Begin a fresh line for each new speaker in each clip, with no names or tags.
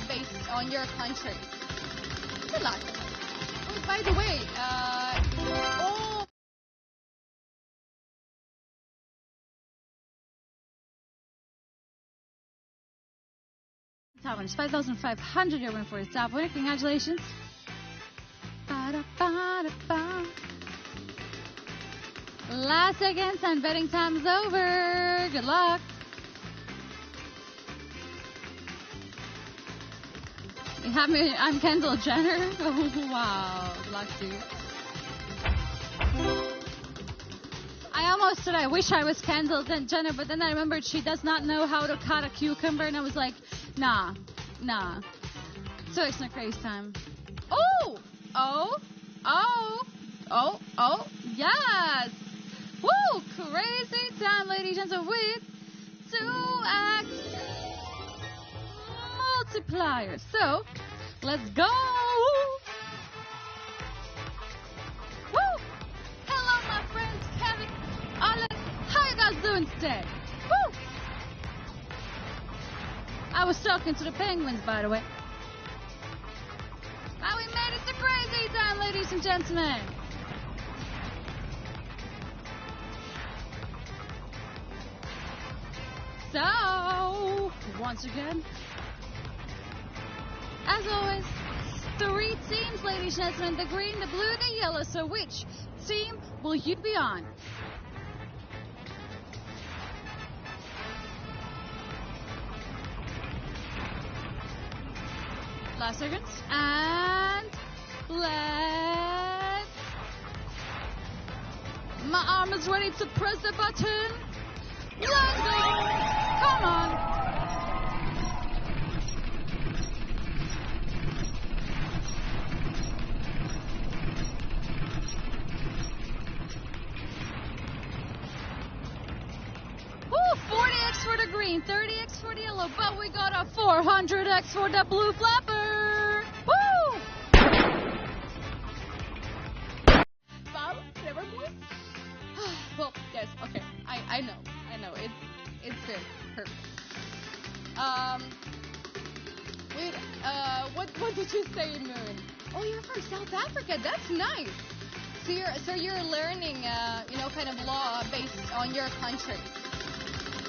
based on your country. Good luck. Oh, by the way, oh. Top winner is 5,500. You're winning for the top winner. Congratulations. Ba-da-ba-da-ba. Last seconds and betting time's over. Good luck. You have me. I'm Kendall Jenner. Oh, wow. Good luck to you. I almost said I wish I was Kendall Jenner, but then I remembered she does not know how to cut a cucumber, and I was like, nah. So it's not crazy time. Oh, yes. Woo, crazy time, ladies and gentlemen, with 2x multiplier. So, let's go. Woo. Hello, my friends, Kevin, Alex. How you guys doing today? Woo. I was talking to the penguins, by the way. And we made it to crazy time, ladies and gentlemen. So, once again, as always, 3 teams, ladies and gentlemen, the green, the blue, the yellow. So which team will you be on? Last seconds, and let's... My arm is ready to press the button. Let's go! Come on! Woo! 40x for the green, 30x for the yellow, but we got a 400x for the blue flapper! Woo! Bob, never more? Well, yes, okay, I know, it's very perfect. Wait, what did you say, Moon? Oh, you're from South Africa, that's nice. So you're learning, kind of law based on your country.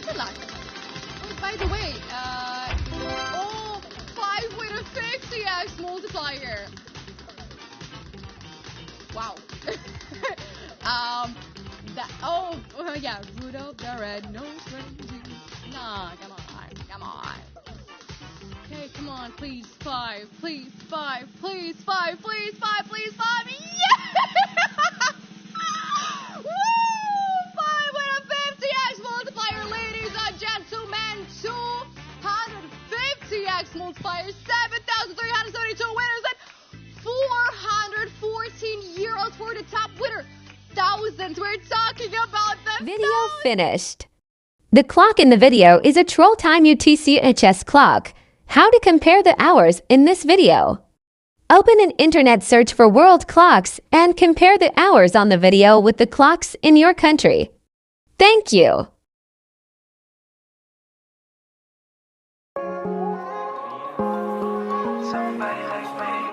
Good luck. Oh, by the way, 5 with a 50x multiplier. Wow. Yeah, Rudolph the Red-Nosed Reindeer. Nah, come on. Okay, come on, please, 5, please, 5, please, 5, please, 5, please, 5. Yeah! Woo! 5 with a 50x multiplier, ladies and gentlemen. 250x multiplier, 7,372 winners, and 414 euros for the top winner. Thousands. We're talking about the
video finished. The clock in the video is a Troll Time UTCHS clock. How to compare the hours in this video. Open an internet search for world clocks and compare the hours on the video with the clocks in your country. Thank you.